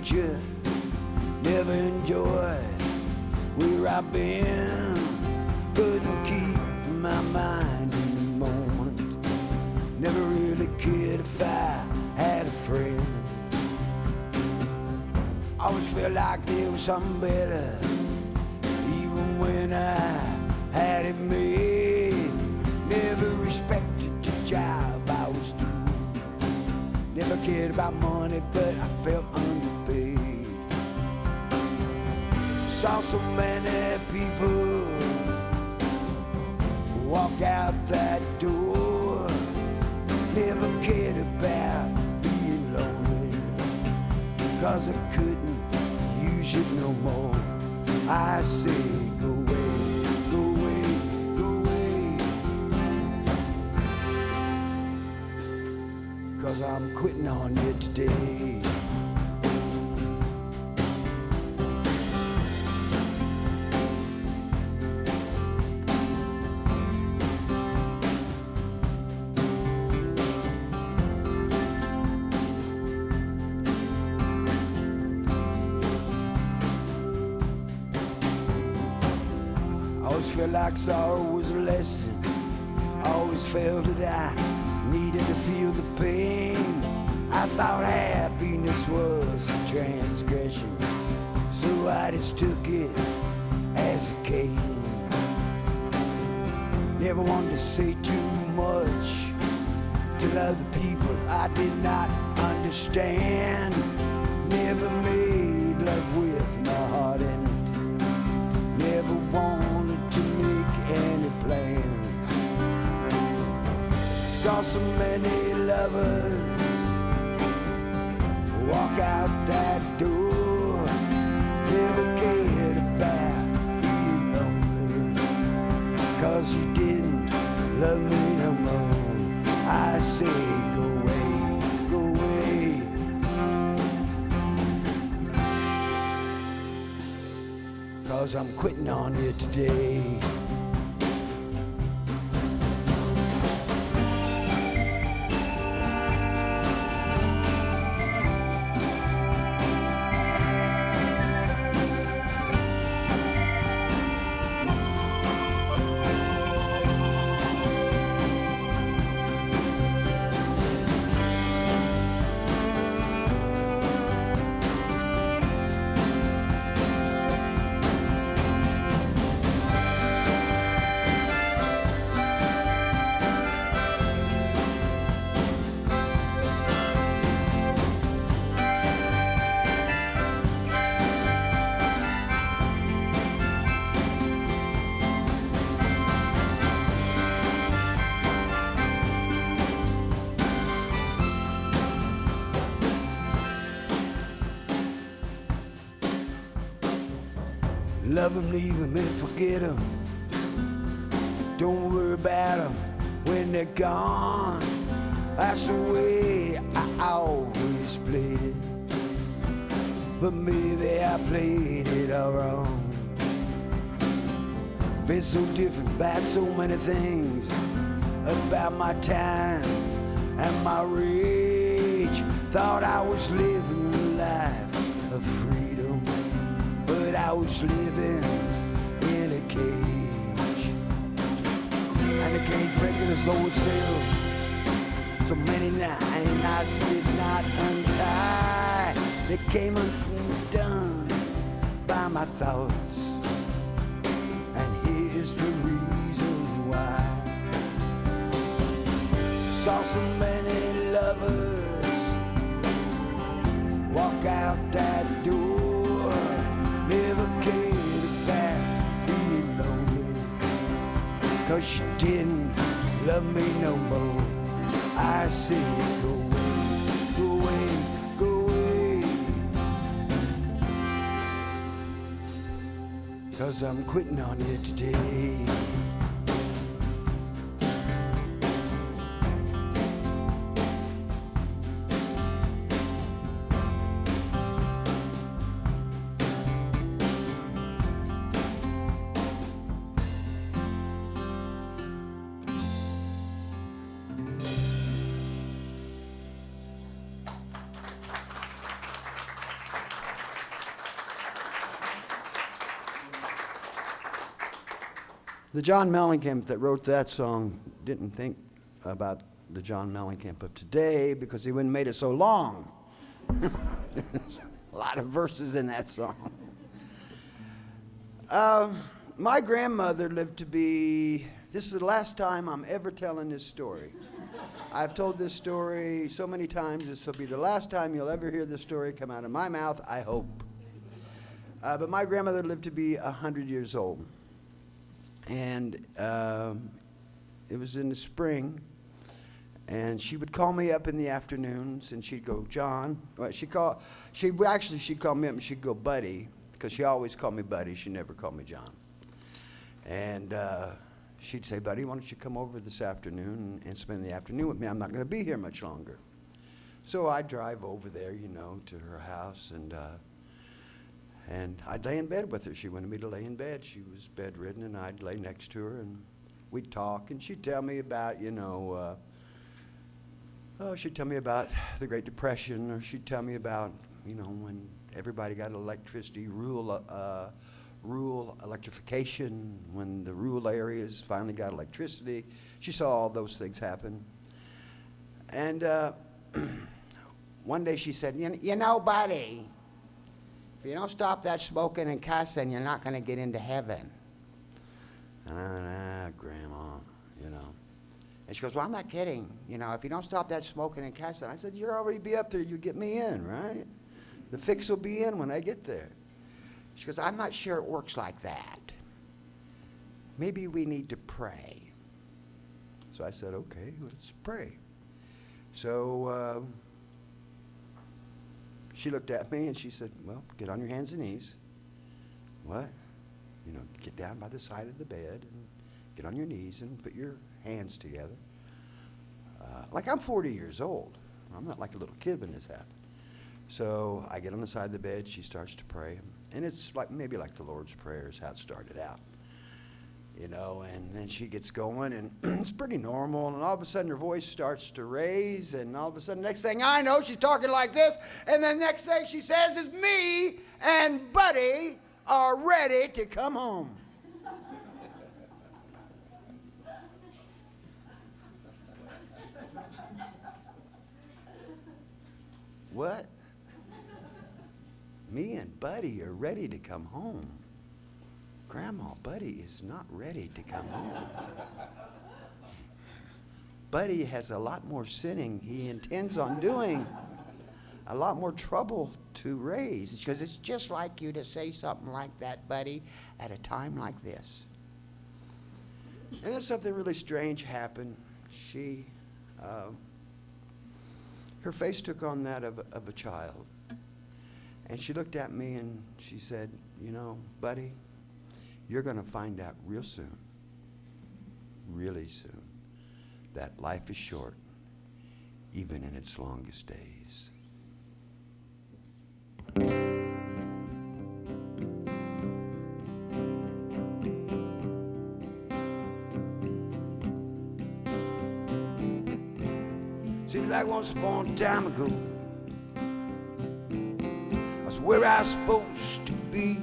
future, never enjoyed where I've been. Couldn't keep my mind in the moment. Never really cared if I had a friend. Always felt like there was something better, even when I had it made. Never respected the job I was doing. Never cared about money, but I felt underpaid. Saw so many people walk out that door. Never cared about being lonely, 'cause I couldn't use it no more. I say go away, go away, go away, 'cause I'm quitting on you today. Felt like sorrow was a lesson. Always felt that I needed to feel the pain. I thought happiness was a transgression, so I just took it as it came. Never wanted to say too much to other people I did not understand. Never made love with my heart in it. Never wanted to make any plans. Saw so many lovers walk out that door. Never cared about being lonely, 'cause you didn't love me no more. I say go away, go away, 'cause I'm quitting on you today. Love them, leave them, and forget them. Don't worry about them when they're gone. That's the way I always played it, but maybe I played it all wrong. Been so different about so many things, about my time and my rage. Thought I was living a life of freedom, but I was living in a cage. And the cage regulars lowered sail. So many knots did not untie. They came undone by my thoughts, and here's the reason why. Saw so many lovers walk out that door. Never cared about being lonely, 'cause she didn't love me no more. I say go away, go away, go away, 'cause I'm quitting on you today. The John Mellencamp that wrote that song didn't think about the John Mellencamp of today because he wouldn't have made it so long. There's a lot of verses in that song. My grandmother lived to be, this is the last time I'm ever telling this story. I've told this story so many times, this will be the last time you'll ever hear this story come out of my mouth, I hope. But my grandmother lived to be 100 years old. And it was in the spring, and she would call me up in the afternoons, and she'd go, John. Well, she'd call me up and she'd go, Buddy, because she always called me Buddy. She never called me John. And she'd say, Buddy, why don't you come over this afternoon and spend the afternoon with me? I'm not going to be here much longer. So I'd drive over there, to her house, and I'd lay in bed with her. She wanted me to lay in bed. She was bedridden, and I'd lay next to her, and we'd talk, and she'd tell me about, she'd tell me about the Great Depression, or she'd tell me about, when everybody got electricity, rural electrification, when the rural areas finally got electricity. She saw all those things happen. And one day she said, Buddy, if you don't stop that smoking and cussing, you're not going to get into heaven. And I went, Grandma, And she goes, well, I'm not kidding. If you don't stop that smoking and cussing. I said, you'll already be up there. You get me in, right? The fix will be in when I get there. She goes, I'm not sure it works like that. Maybe we need to pray. So I said, okay, let's pray. So she looked at me and she said, well, get on your hands and knees. What? Get down by the side of the bed and get on your knees and put your hands together. Like I'm 40 years old. I'm not like a little kid when this happened. So I get on the side of the bed, she starts to pray. And it's maybe like the Lord's Prayer is how it started out. And then she gets going, and it's pretty normal, and all of a sudden her voice starts to raise, and all of a sudden, next thing I know, she's talking like this, and then next thing she says is, me and Buddy are ready to come home. What? Me and Buddy are ready to come home. Grandma, Buddy is not ready to come home. Buddy has a lot more sinning he intends on doing, a lot more trouble to raise. Because it's just like you to say something like that, Buddy, at a time like this. And then something really strange happened. Her face took on that of a child. And she looked at me and she said, Buddy, you're going to find out real soon, really soon, that life is short, even in its longest days. Seems like once upon a time ago, I was where I was supposed to be.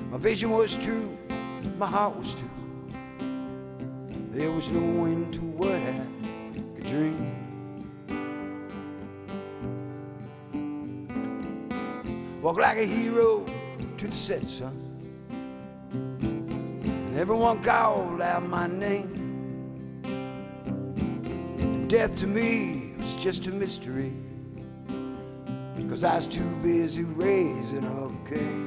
My vision was true, my heart was true. There was no end to what I could dream. Walk like a hero to the setting sun, and everyone called out my name. And death to me was just a mystery, 'cause I was too busy raising up Cain.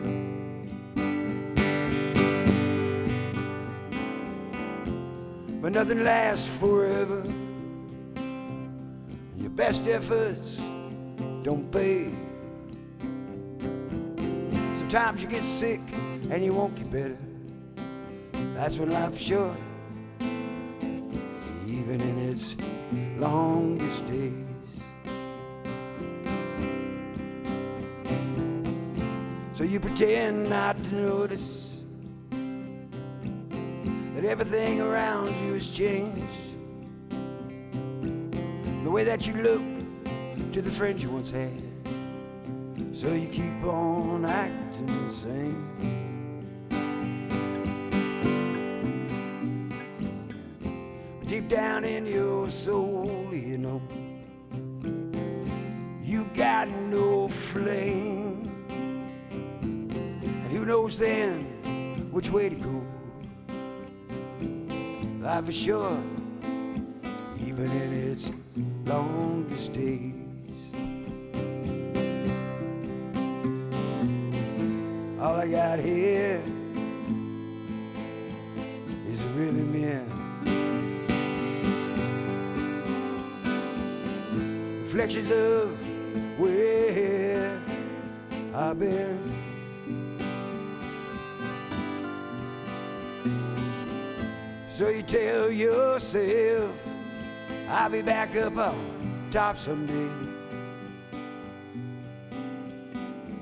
But nothing lasts forever. Your best efforts don't pay. Sometimes you get sick and you won't get better. That's when life's short, even in its longest days. So you pretend not to notice that everything around you has changed. The way that you look to the friends you once had. So you keep on acting the same. down in your soul, you know. You got no flame, and who knows then which way to go. Life is short, even in its longest days. All I got here is a rhythm in, reflections of where I've been. So you tell yourself I'll be back up on top someday,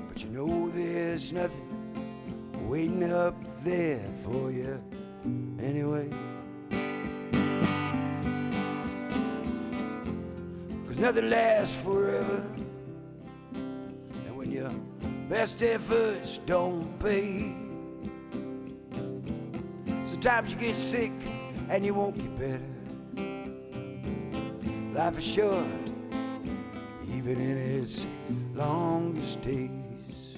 but you know there's nothing waiting up there for you anyway. 'Cause nothing lasts forever, and when your best efforts don't pay, sometimes you get sick and you won't get better. Life is short, even in its longest days.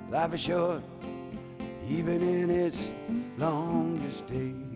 Life is short, even in its longest days.